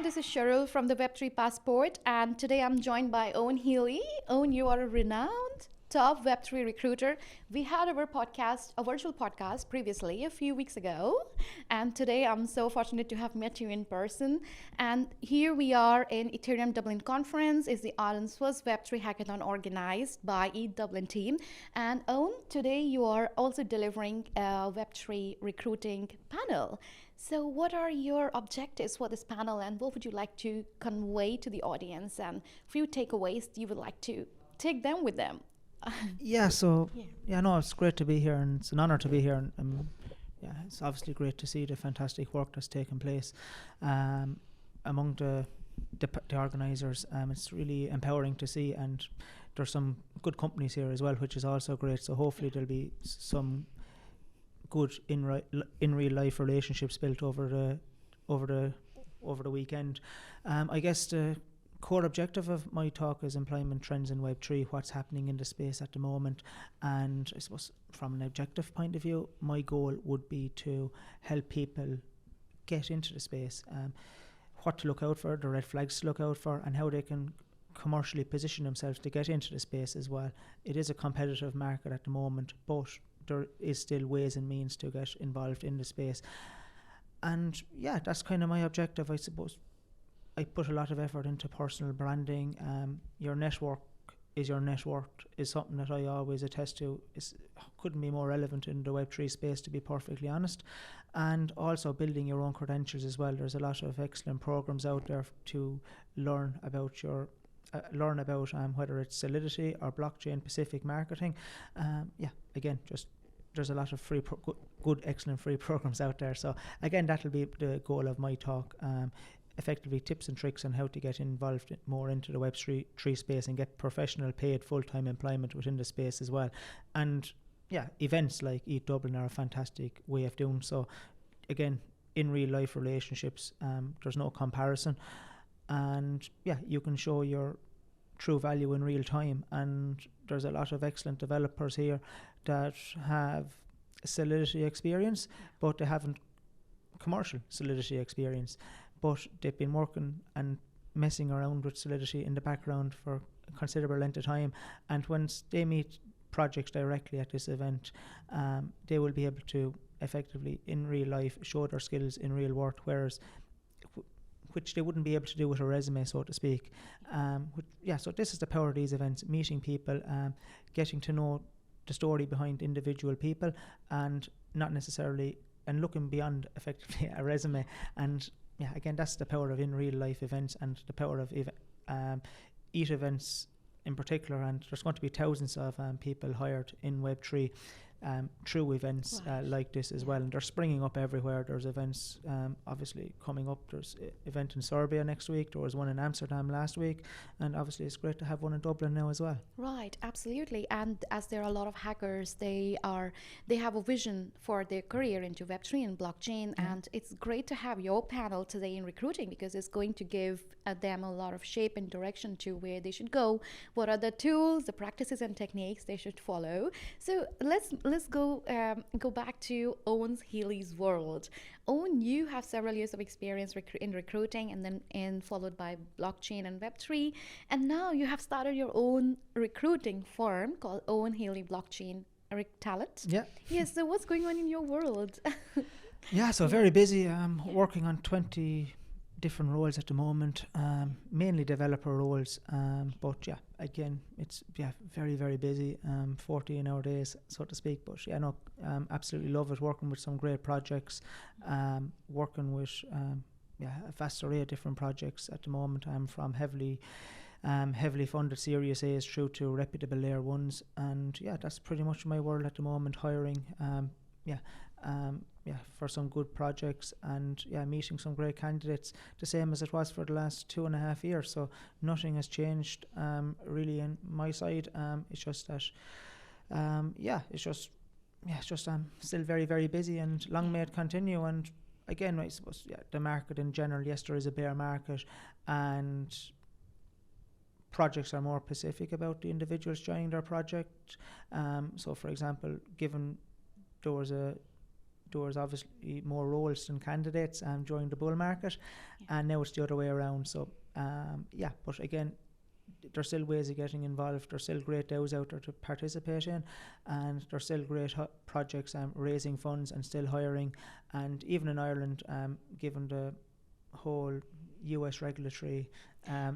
this is Cheryl from the Web3 Passport, and today I'm joined by Owen Healy. Owen, you are a renowned top Web3 recruiter. We had our podcast, a virtual podcast previously a few weeks ago, and today I'm so fortunate to have met you in person. And here we are in Ethereum Dublin Conference, is the Ireland's first Web3 hackathon organized by Dublin team. And Owen, today you are also delivering a Web3 recruiting panel. So what are your objectives for this panel, and what would you like to convey to the audience, and few takeaways you would like to take them with them? No, it's great to be here, and it's an honor to be here. And it's obviously great to see the fantastic work that's taken place among the organisers. It's really empowering to see, and there's some good companies here as well, which is also great. So hopefully there'll be some good in real life relationships built over the weekend. I guess the core objective of my talk is employment trends in Web3, what's happening in the space at the moment, and I suppose from an objective point of view, my goal would be to help people get into the space, what to look out for, the red flags to look out for, and how they can commercially position themselves to get into the space as well. It is a competitive market at the moment, but there is still ways and means to get involved in the space. And yeah, that's kind of my objective, I suppose. I put a lot of effort into personal branding. Your network is your net worth is something that I always attest to. Couldn't be more relevant in the Web3 space, to be perfectly honest. And also building your own credentials as well. There's a lot of excellent programs out there to learn about whether it's Solidity or blockchain specific marketing. There's a lot of good, excellent free programs out there. So again, that'll be the goal of my talk. Effectively tips and tricks on how to get involved more into the Web3 space and get professional paid full-time employment within the space as well. And yeah, events like Eat Dublin are a fantastic way of doing so. Again, in real life relationships, there's no comparison. And yeah, you can show your true value in real time. And there's a lot of excellent developers here that have Solidity experience, but they haven't commercial Solidity experience. But they've been working and messing around with Solidity in the background for a considerable length of time. And once they meet projects directly at this event, they will be able to effectively, in real life, show their skills in real work, which they wouldn't be able to do with a resume, so to speak. So this is the power of these events, meeting people, getting to know the story behind individual people, and not necessarily, and looking beyond effectively a resume. And yeah, again, that's the power of in real life events and the power of EAT events in particular. And there's going to be thousands of people hired in Web3 through events like this as well. And they're springing up everywhere. There's events obviously coming up. There's an event in Serbia next week. There was one in Amsterdam last week. And obviously it's great to have one in Dublin now as well. Right, absolutely. And as there are a lot of hackers, they have a vision for their career into Web3 and blockchain. And it's great to have your panel today in recruiting, because it's going to give them a lot of shape and direction to where they should go, what are the tools, the practices and techniques they should follow. So let's go back to Owen Healy's world. Owen, you have several years of experience in recruiting, and then followed by blockchain and Web3, and now you have started your own recruiting firm called Owen Healy Blockchain Talent. Yeah. Yes. So what's going on in your world? Very busy. Working on 20 different roles at the moment, mainly developer roles, but yeah, again, it's very, very busy, 14-hour days, so to speak. But absolutely love it, working with some great projects, working with a vast array of different projects at the moment. I'm from heavily funded Series A's through to reputable Layer 1s, and that's pretty much my world at the moment, hiring for some good projects, and meeting some great candidates, the same as it was for the last 2.5 years. So nothing has changed really in my side. It's just that still very, very busy, and long may it continue. And again, I suppose the market in general, yes, there is a bear market, and projects are more specific about the individuals joining their project. So for example, given there was there was obviously more roles than candidates during the bull market, and now it's the other way around. So but again, there's still ways of getting involved. There's still great DAOs out there to participate in, and there's still great projects raising funds and still hiring. And even in Ireland, given the whole US regulatory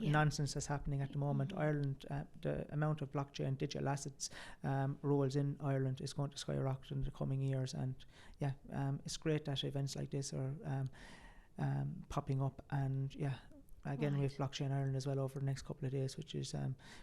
nonsense that's happening at the moment, Ireland, the amount of blockchain digital assets roles in Ireland is going to skyrocket in the coming years. And it's great that events like this are popping up. And again, we have Blockchain Ireland as well over the next couple of days, which is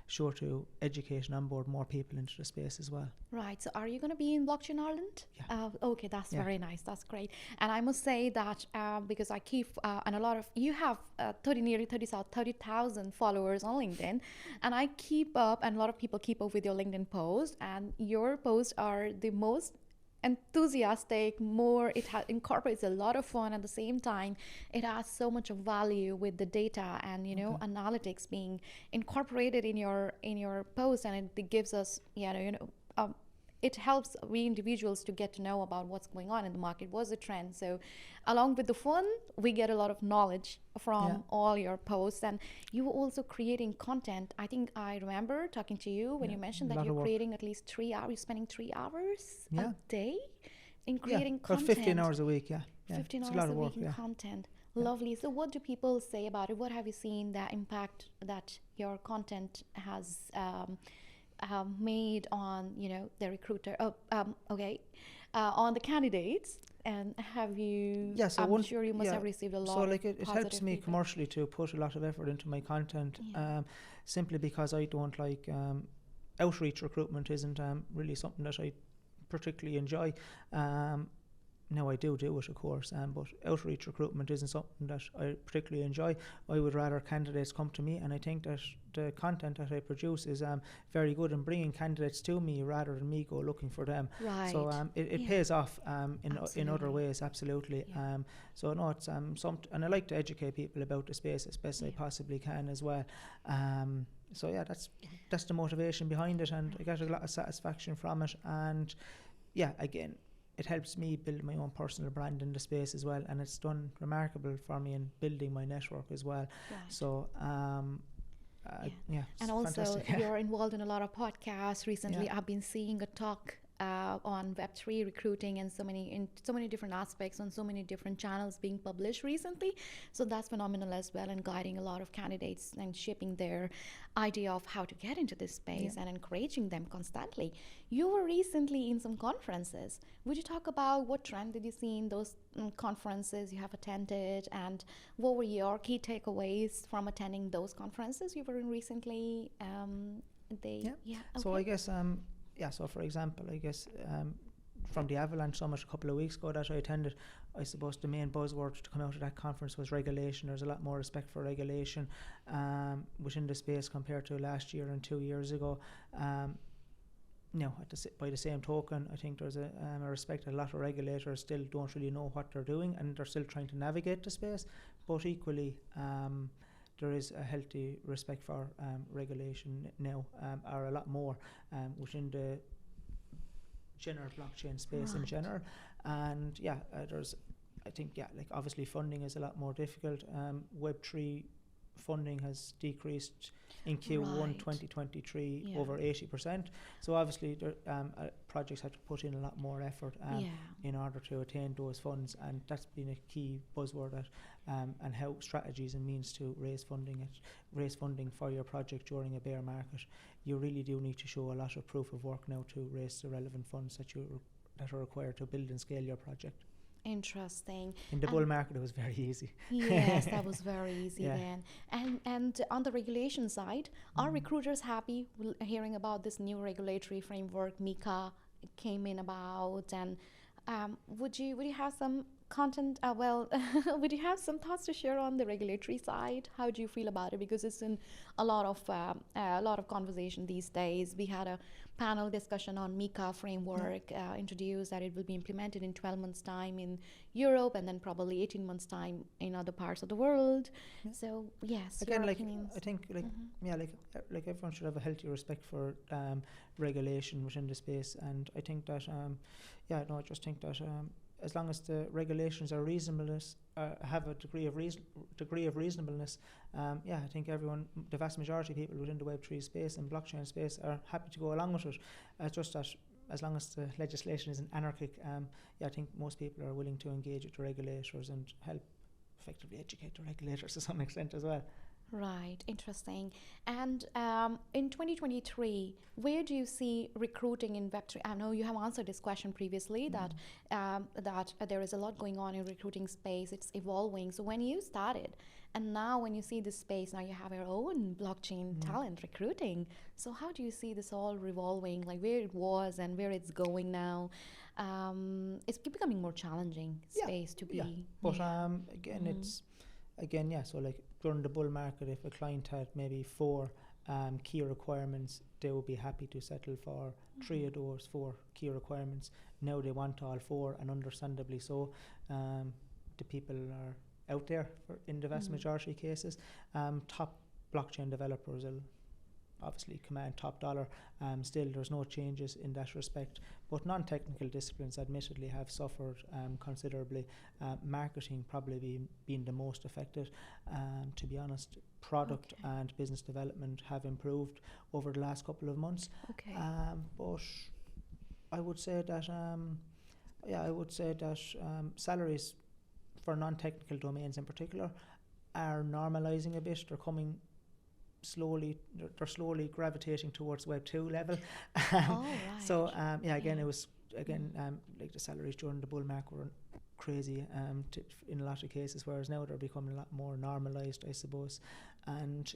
sure to educate and onboard more people into the space as well. Right. So are you going to be in Blockchain Ireland? Yeah. Okay, that's very nice. That's great. And I must say that because I keep, and a lot of, you have nearly 30,000 followers on LinkedIn, and I keep up, and a lot of people keep up with your LinkedIn posts, and your posts are the most enthusiastic, more it incorporates a lot of fun. At the same time, it has so much of value with the data and analytics being incorporated in your post, and it gives us it helps we individuals to get to know about what's going on in the market, what's the trend. So along with the fun, we get a lot of knowledge from all your posts. And you were also creating content. I think I remember talking to you when you mentioned that you're creating at least 3 hours, you're spending 3 hours a day in creating content. 15 hours a week, 15 hours a week in content. Lovely. So what do people say about it? What have you seen the impact that your content has made on the recruiter on the candidates? And have you I'm sure you must have received a lot so of it helps me commercially to put a lot of effort into my content, simply because I don't like outreach recruitment isn't really something that I particularly enjoy. Now I do it, of course, but outreach recruitment isn't something that I particularly enjoy. I would rather candidates come to me, and I think that the content that I produce is very good in bringing candidates to me rather than me go looking for them. Right. So it pays off in other ways, absolutely. So no, it's and I like to educate people about the space as best I possibly can as well. So that's the motivation behind it, and I get a lot of satisfaction from it. And again, it helps me build my own personal brand in the space as well, and it's done remarkable for me in building my network as well. Right. So and also fantastic. You're involved in a lot of podcasts recently. I've been seeing a talk on Web3 recruiting and so many different aspects on so many different channels being published recently. So that's phenomenal as well, and guiding a lot of candidates and shaping their idea of how to get into this space and encouraging them constantly. You were recently in some conferences. Would you talk about what trend did you see in those conferences you have attended, and what were your key takeaways from attending those conferences you were in recently? So I guess so for example, I guess from the Avalanche Summit a couple of weeks ago that I attended, I suppose the main buzzword to come out of that conference was regulation. There's a lot more respect for regulation within the space compared to last year and 2 years ago. By the same token, I think there's a respect that a lot of regulators still don't really know what they're doing, and they're still trying to navigate the space. But equally, there is a healthy respect for regulation now, or a lot more within the general blockchain space in general. And there's, I think, like obviously funding is a lot more difficult. Web3 funding has decreased in Q1 2023 over 80%. So obviously projects have to put in a lot more effort in order to attain those funds, and that's been a key buzzword and how strategies and means to raise funding for your project during a bear market. You really do need to show a lot of proof of work now to raise the relevant funds that are required to build and scale your project. Interesting. In the bull market, it was very easy. Yes, that was very easy then. And on the regulation side, are recruiters happy hearing about this new regulatory framework MiCA came in about? And would you have some content? Would you have some thoughts to share on the regulatory side? How do you feel about it? Because it's in a lot of conversation these days. We had a panel discussion on MiCA framework, introduced that it will be implemented in 12 months' time in Europe, and then probably 18 months' time in other parts of the world. So yes, again, your like opinions. I think, like everyone should have a healthy respect for regulation within the space, and I think that I just think that as long as the regulations are reasonableness, have a degree of reasonableness, I think everyone, the vast majority of people within the Web3 space and blockchain space are happy to go along with it. Just that as long as the legislation isn't anarchic, I think most people are willing to engage with the regulators and help effectively educate the regulators to some extent as well. Right, interesting. And in 2023, where do you see recruiting in Web3? I know you have answered this question previously, that there is a lot going on in recruiting space. It's evolving. So when you started, and now when you see this space, now you have your own blockchain talent recruiting. So how do you see this all revolving, like where it was and where it's going now? It's becoming more challenging space to be. Yeah, but again, so like during the bull market, if a client had maybe 4 key requirements, they would be happy to settle for 3 of those 4 key requirements. Now they want all 4, and understandably so. The people are out there in the vast majority of cases. Top blockchain developers will obviously command top dollar. Still, there's no changes in that respect. But non-technical disciplines admittedly have suffered considerably. Marketing probably being the most affected. To be honest, product and business development have improved over the last couple of months. But I would say that salaries for non-technical domains in particular are normalising a bit. They're coming slowly, they're slowly gravitating towards Web 2 level. So it was like the salaries during the bull market were crazy in a lot of cases, whereas now they're becoming a lot more normalised, I suppose. And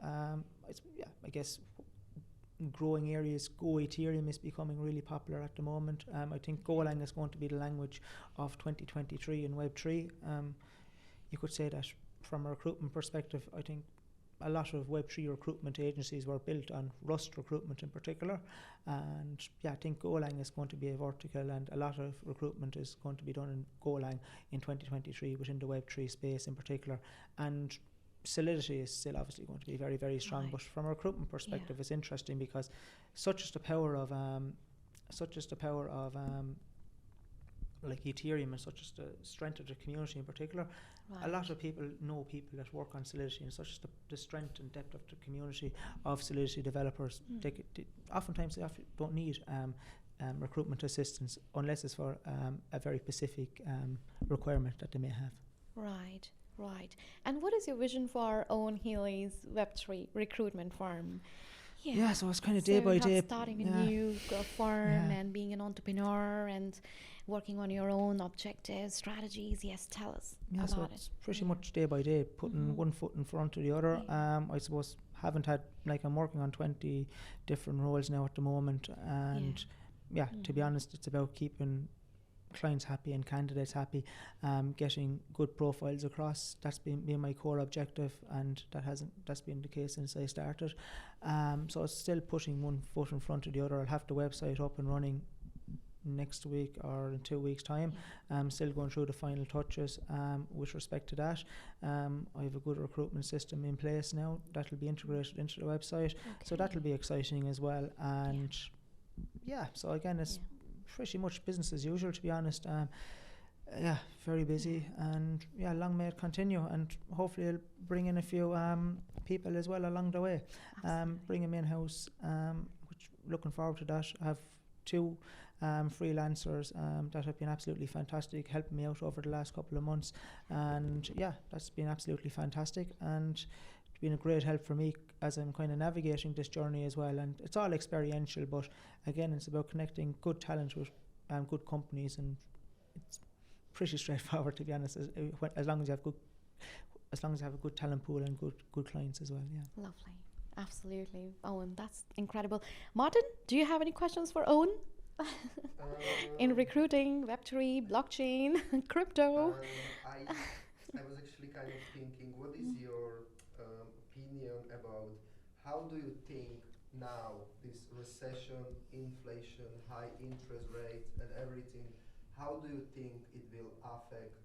I guess growing areas, Go Ethereum is becoming really popular at the moment. I think Golang is going to be the language of 2023 in Web3. You could say that from a recruitment perspective, I think a lot of Web3 recruitment agencies were built on Rust recruitment in particular, and I think Golang is going to be a vertical, and a lot of recruitment is going to be done in Golang in 2023 within the Web3 space in particular. And Solidity is still obviously going to be very, very strong, but from a recruitment perspective, it's interesting because such is the power of like Ethereum, and such as the strength of the community in particular. A lot of people know people that work on Solidity, and such as the strength and depth of the community of Solidity developers. Oftentimes they don't need recruitment assistance unless it's for a very specific requirement that they may have. Right. And what is your vision for Owen Healy's Web3 recruitment firm? So it's kind of day by day. Starting a new firm and being an entrepreneur and working on your own objectives, strategies. Yes, tell us about it's pretty much day by day, putting one foot in front of the other. I suppose I'm working on 20 different roles now at the moment, and to be honest, it's about keeping clients happy and candidates happy, getting good profiles across. That's been my core objective, and that's been the case since I started. So it's still putting one foot in front of the other. I'll have the website up and running next week or in 2 weeks' time. I'm still going through the final touches with respect to that. I have a good recruitment system in place now that'll be integrated into the website, so that'll be exciting as well. And so again, it's pretty much business as usual, to be honest. Very busy, and long may it continue, and hopefully I'll bring in a few people as well along the way. Bring them in-house, which looking forward to that. I have 2 freelancers that have been absolutely fantastic, helping me out over the last couple of months, and that's been absolutely fantastic, and it's been a great help for me as I'm kind of navigating this journey as well. And it's all experiential, but again, it's about connecting good talent with good companies, and it's pretty straightforward, to be honest, as long as you have a good talent pool and good clients as well. Lovely. Absolutely. Owen, that's incredible. Martin, do you have any questions for Owen? In recruiting, Web3, blockchain, crypto? I was actually kind of thinking, what is your opinion about how do you think now this recession, inflation, high interest rates and everything, how do you think it will affect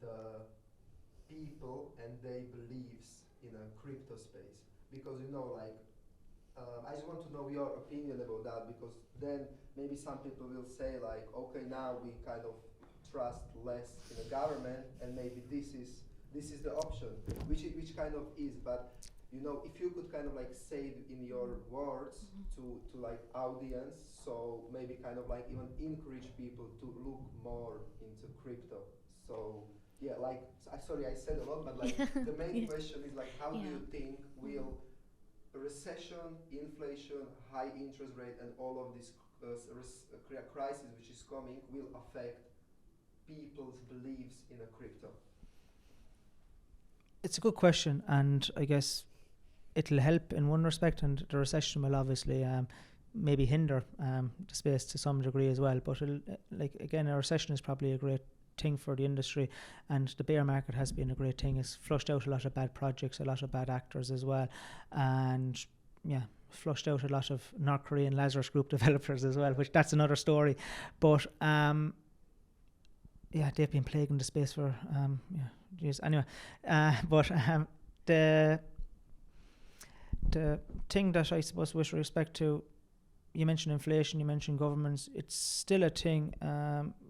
the people and their beliefs in a crypto space? Because I just want to know your opinion about that, because then maybe some people will say okay, now we kind of trust less in the government, and maybe this is the option, which kind of is. But if you could kind of like say it in your words to like audience, so maybe kind of like even encourage people to look more into crypto. So yeah, like sorry, I said a lot, but like the main question is like, how do you think will recession, inflation, high interest rate, and all of this crisis which is coming will affect people's beliefs in a crypto? It's a good question, and I guess it'll help in one respect, and the recession will obviously maybe hinder the space to some degree as well. But like again, a recession is probably a great thing for the industry, and the bear market has been a great thing. It's flushed out a lot of bad projects, a lot of bad actors as well, and flushed out a lot of North Korean Lazarus Group developers as well, which that's another story. But they've been plaguing the space for years anyway. But the thing that I suppose with respect to, you mentioned inflation, you mentioned governments, it's still a thing.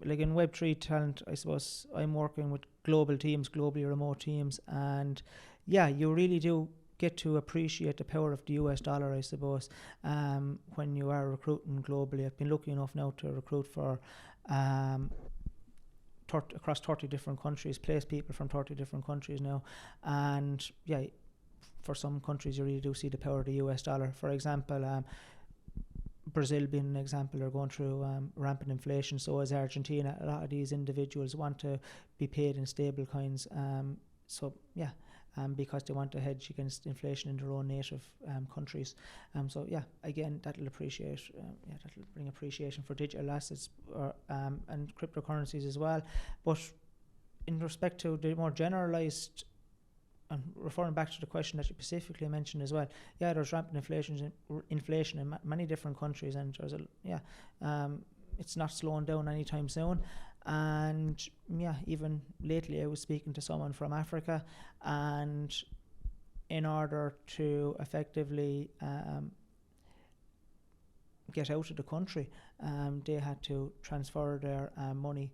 Like in Web3 Talent, I suppose I'm working with global teams, globally remote teams, and you really do get to appreciate the power of the US dollar, I suppose, when you are recruiting globally. I've been lucky enough now to recruit for across 30 different countries, place people from 30 different countries now, and for some countries you really do see the power of the US dollar. For example, Brazil being an example, they're going through rampant inflation, so is Argentina. A lot of these individuals want to be paid in stable coins, because they want to hedge against inflation in their own native countries. Again, that'll bring appreciation for digital assets and cryptocurrencies as well. But in respect to the more generalized, and referring back to the question that you specifically mentioned as well, there's rampant inflation in many different countries, and there's it's not slowing down anytime soon. And even lately I was speaking to someone from Africa, and in order to effectively get out of the country, they had to transfer their money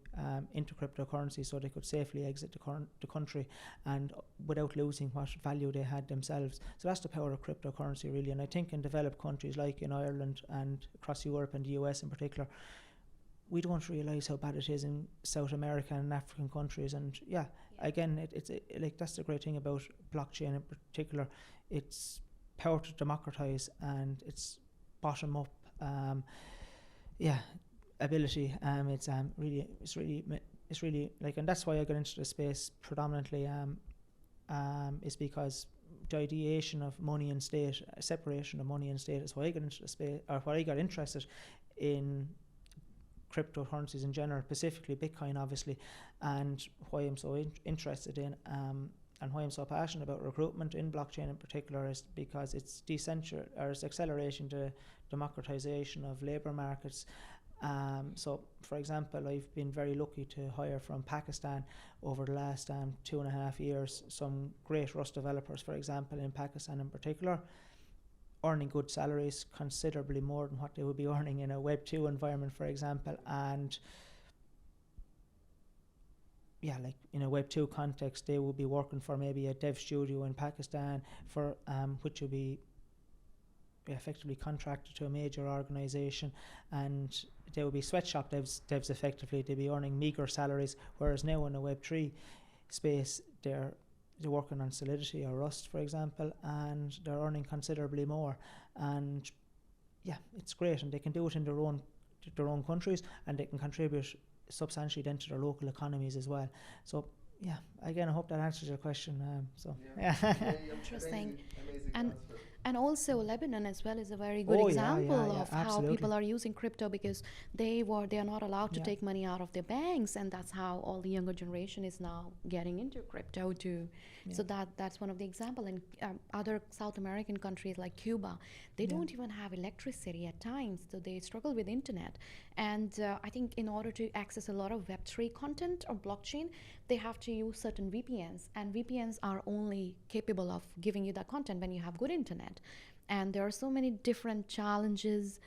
into cryptocurrency so they could safely exit the country, and without losing what value they had themselves. So that's the power of cryptocurrency really. And I think in developed countries like in Ireland and across Europe and the US in particular, we don't realise how bad it is in South America and African countries. And again, it's like that's the great thing about blockchain in particular. It's power to democratise, and it's bottom up ability. It's really like, and that's why I got into the space predominantly. Is because the ideation of money and state, separation of money and state, is why I got into the space, or why I got interested in cryptocurrencies in general, specifically Bitcoin obviously, and why I'm so interested in and why I'm so passionate about recruitment in blockchain in particular is because it's it's acceleration to democratization of labour markets. So for example, I've been very lucky to hire from Pakistan over the last 2.5 years some great Rust developers, for example, in Pakistan in particular, earning good salaries, considerably more than what they would be earning in a Web2 environment, for example. And like in a Web2 context, they will be working for maybe a dev studio in Pakistan, for which will be effectively contracted to a major organization, and they will be sweatshop devs effectively. They'll be earning meager salaries, whereas now in a Web3 space, they're working on Solidity or Rust, for example, and they're earning considerably more. And it's great, and they can do it in their own countries, and they can contribute substantially then to their local economies as well. So again, I hope that answers your question. Interesting. Amazing And answer. And also Lebanon as well is a very good example of how absolutely. people are using crypto, because they are not allowed to take money out of their banks, and that's how all the younger generation is now getting into crypto too. So that's one of the example. And other South American countries like Cuba, they don't even have electricity at times, so they struggle with internet. And I think in order to access a lot of Web3 content or blockchain, they have to use certain VPNs, and VPNs are only capable of giving you that content when you have good internet. And there are so many different challenges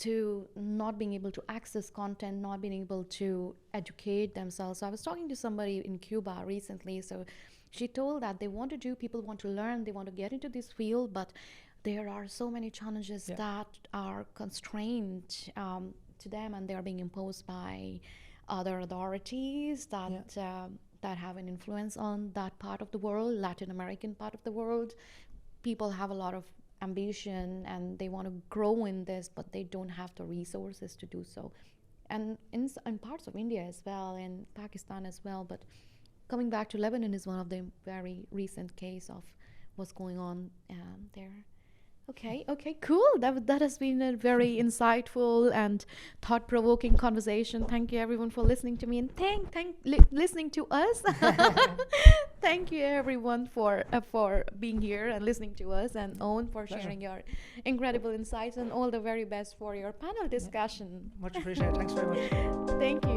to not being able to access content, not being able to educate themselves. So I was talking to somebody in Cuba recently. So she told that people want to learn, they want to get into this field, but there are so many challenges that are constrained to them, and they are being imposed by other authorities that have an influence on that part of the world, Latin American part of the world. People have a lot of ambition and they want to grow in this, but they don't have the resources to do so. And in parts of India as well, and Pakistan as well. But coming back to Lebanon is one of the very recent case of what's going on there. Okay, cool. That has been a very insightful and thought-provoking conversation. Thank you everyone for listening to me, and listening to us. Thank you everyone for being here and listening to us, and Owen for sharing your incredible insights, and all the very best for your panel discussion. Much appreciated. Thanks very much. Thank you.